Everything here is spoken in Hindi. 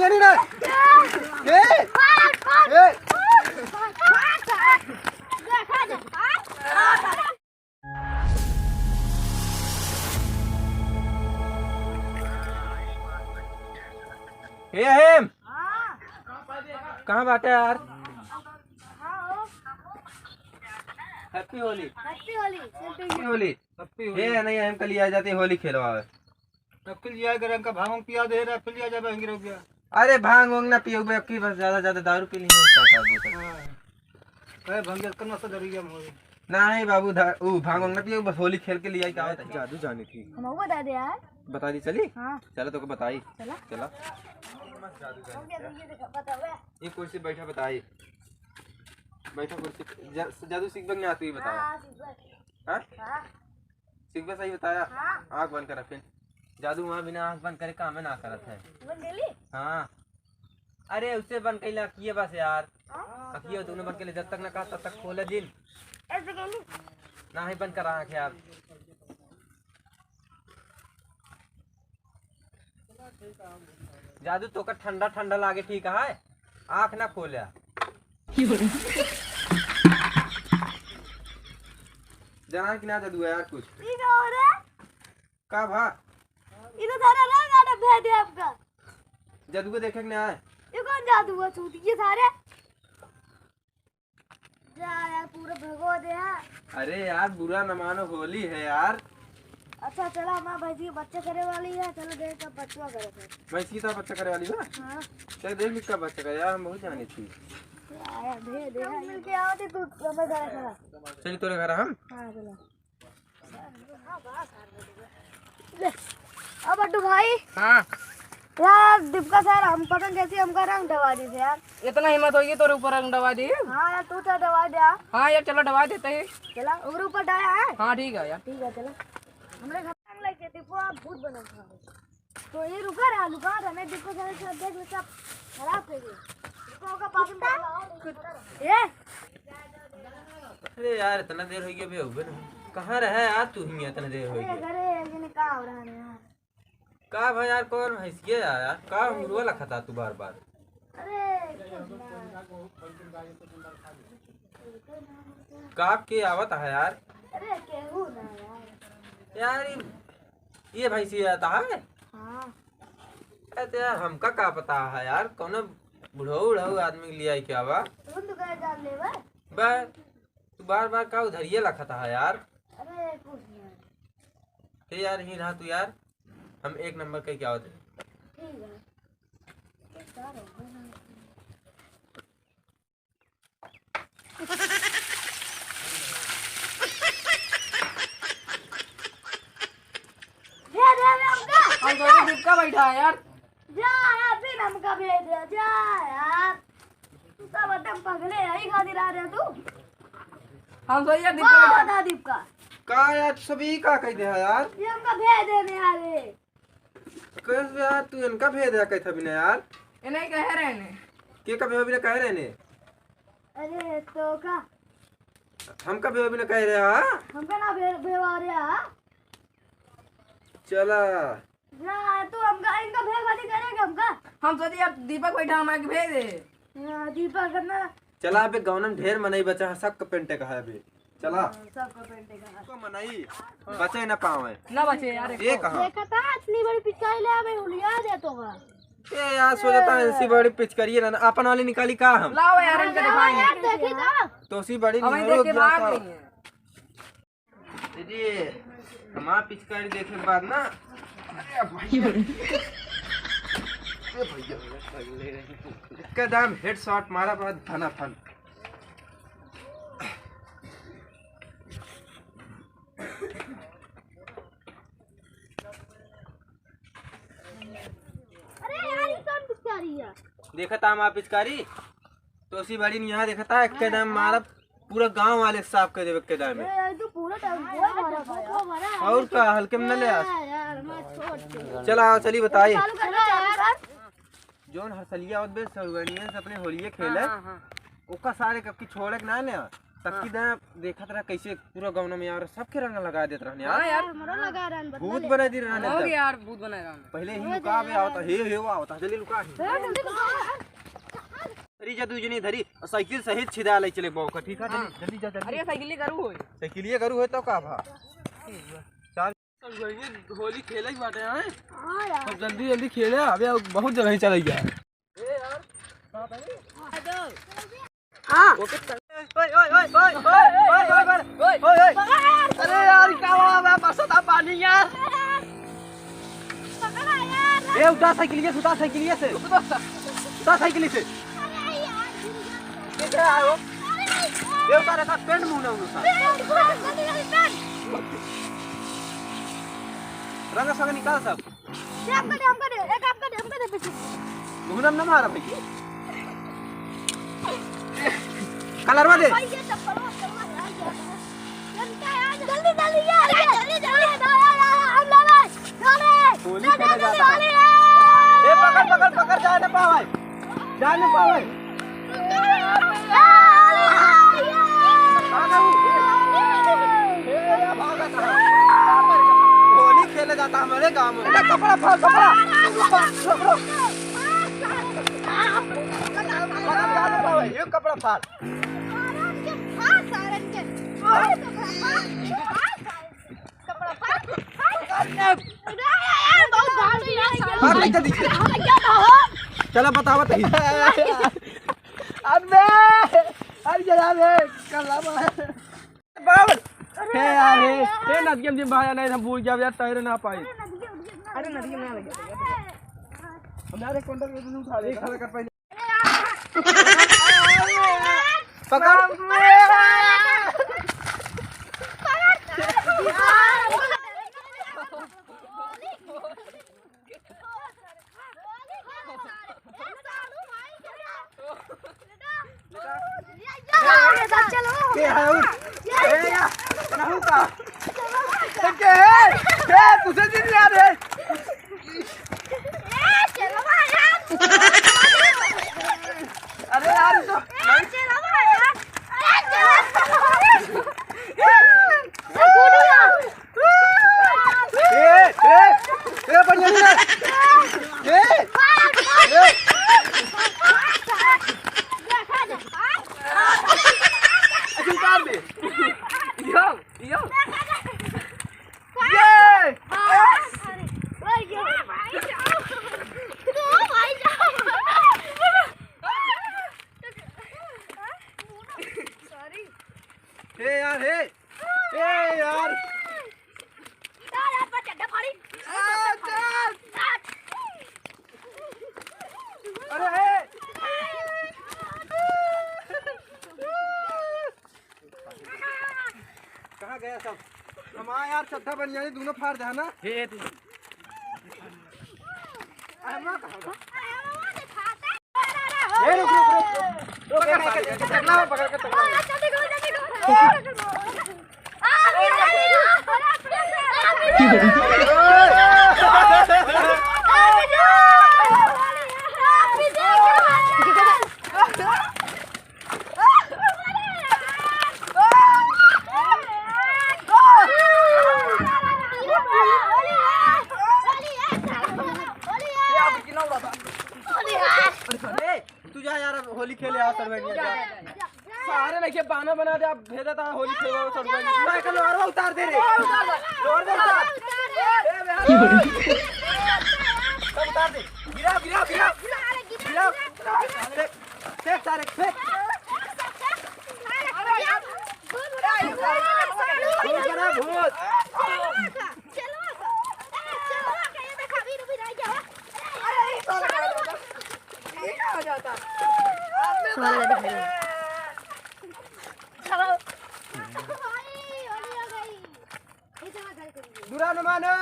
नहीं नहीं नहीं ए ए हेम कहाँ बाटे यार? Happy Holi. Happy Holi. Happy Holi. ये नहीं हम कल आ जाते होली खेलवावे। तब के लिया गरम का भांग पिया दे रहा फिर लिया जा भांग गिर गया। अरे भांग वांग ना पियो बे की बस ज्यादा दारू पी ली है। हां भांग जल करना से डर गया मोरे। नहीं बाबू भांग वांग ना पियो बस होली खेल के लिए क्या होता है। जादू जानी थी हमको बता दे यार। बता दी चली। हां चलो तो बताई चला चला। ये कुर्सी बैठा बताई बैठा कुर्सी जादू सीख नहीं आती है बताया। हाँ सीख सही बताया। आँख बंद करा फिर जादू वहाँ बिना आँख बंद करे काम ना करत है। हाँ अरे उससे बंद कैला किए बस यार अकियो तूने बंद के जब तक ना कहा तब तक खोले दिन ऐसे कैली ना ही बंद करा आँख यार। जादू तो का ठंडा ठंडा लागे ठीक है आँख ना खोलिया। जाना कि ना जादू यार कुछ का भा इधर सारा ना गाना भेज दे आपका जादू को देखे ना है। ये कौन जादू है छूट ये सारे जा यार पूरा भगो दे यार। अरे यार बुरा न मानो होली है यार। अच्छा चला माँ भाई बच्चा करे वाली है चलो देख का बच्चा करे थे मैं सीधा बच्चा करे वाली ना। हाँ चल देख लिखा बच्चा करे यार हम बहुत जानी थी। आया दे दे मिल के आओ तू मैं घर खड़ा चल तोरे घर हम। हाँ चलो ले अब अड्डू भाई। हाँ यार दीपका सर हम पतंग कैसी हमका रंग दवा दी थे यार। इतना हिम्मत होगी तो ऊपर रंग दबा दी। हाँ यार तू तो दवा दिया। हाँ यार चलो दबा देते हैं। चला उम्र ऊपर डाया है। हाँ ठीक है यार। ठीक है चला हमरे घर रंग लेके दीपो आप भूत बना था तो ये रुका रहा दुकान हमें दीपको सर से देख ले सब खराब कर गए दीपको का पास में ये अरे यार इतना देर हो गया बे होबे ना कहाँ रहे यार तू ही इतना देर हो गया। घरे ये का हो रहा है यार का भाई यार कौन हंसिए यार का मुरवा लखा था तू बार बार। अरे का के आवत है यार। अरे केहू ना यार ये भैंसी आता है। हाँ तो यार हमका का पता है यार कौन बुढ़ऊ आदमी लिया है क्या बा तुम तो गए डाल ले बे तू बार बार का उधरिए लखा था यार। अरे कुछ नहीं हे यार ही रहा तू यार हम एक नंबर के क्या होते। ठीक है हम तो दीपका बैठा है यार। जा यार फिर हमका भेज दे जा यार तू सब एकदम पगले यही खातिर आ रहे तू। हम तो यार दीपका बैठा। बता दीपका का यार सभी का कह दे यार ये हमका भेज देने यार कैसे यार तू इनका भेज दिया कैसे बिना यार ये नहीं कह रहे ने के का भेज बिना कह रहे ने। अरे तो का हम का भेज बिना कह रहे हाँ हमका ना भेवा रहा चला जा तू हमका इनका भेज वाली करेगा हमका। हम सोचे यार दीपक बैठा हमारे भेज दे। दीपक करना चला अबे गाँव ढेर मनाई बचा है सब पेंटे का है अभी चला सबको पेंटे का को मनाई बचे न पावे ना बचे यार। ये कहा देखा था इतनी बड़ी पिचकारी ले मैं हुलिया दे तो का ए यार सोचता है ऐसी बड़ी पिच करिए ना अपन वाली निकाली का हम लाओ यार इनका दिखाएंगे। यार देखी था तो सी बड़ी हमें देख के भाग रही है। दीदी हमारा पिचकारी देखे के बाद ना एकदम हेडशॉट मारा बाद फना फन। अरे यार ये कौन पिचकारी है। देखा था हमारा पिचकारी तो उसी बड़ी नहीं यहाँ देखा था एकदम मारा पूरा गांव वाले साफ कर देवे एकदम में। अरे तो पूरा टाइम भरा और का हल्के में न ले आ यार मैं छोड़ चला आओ चली बताइए चालू करना यार जोन हसलिया और बे सरगनिया से अपने होलिये खेले ओका सारे कब की छोड़े के ना ले तब की ना देखा था कैसे पूरा गाँव में यार सबके रंग लगा देते रहने हाँ यार यार हमरो लगा रहन बदला भूत बना दी रहने हो तब। गया यार भूत बनाएगा पहले ही लुका बे आवता हे वो आवता जल्दी लुका धरी जा दूजनी धरी और साइकिल सहित छिदा ले चले बाऊ का ठीक है जल्दी जल्दी जा जल्दी अरे साइकिल करू हो साइकिलिए करू है तो का भा चल चल होली खेले की बाटे हैं हां यार अब जल्दी जल्दी खेले अबे बहुत जगह चला गया ए यार हां ओके ओए ओए ओए ओए ओए ओए अरे यार क्या हुआ मैं बसता पानी यार पकड़ा यार ए उठा साइकिलिए से उठा साइकिल से अरे यार किधर आयो ये उतारे का पेन मुंह ना उनसा रंग संग निकाल सब हम कर दे पीछे घुनम ना मारा भाई कलरवा दे भाई ये चप्पल जल्दी जल्दी यार जल्दी हम होली खेला जाता है ए पकड़ जा ना पावे होली खेले जाता हमारे गांव में कपड़ा फाड़ ये कपड़ा फाड़ चला बतावा तही अबे अरे जरा रे कल्ला बाबा हे यार हे नदियम जी भाया नहीं हम भूल जावे यार तैर ना पाए अरे नदी में लग गया हमारे काउंटर में तो उठा ले खड़ा कर पहले पकड़ के है उठ ए या रहू का के है तुझे दिन याद है अरे यार तो ए बढ़िया उतार दे यो ये हे यार हे यार अरे हे कहाँ गया सब हमारा यार चट्टा बन जाए दोनों फाड़ दे ना हे तू पकड़ के तू जा यार होली खेले आ सरवेनी सारे लेके बाना बना दे आप भेजा था होली खेलवा सरवेनी मैं कल और उतार दे रे जोर दे सब उतार दे गिरा फेंक सारे फेंक भूत बुरा न मानो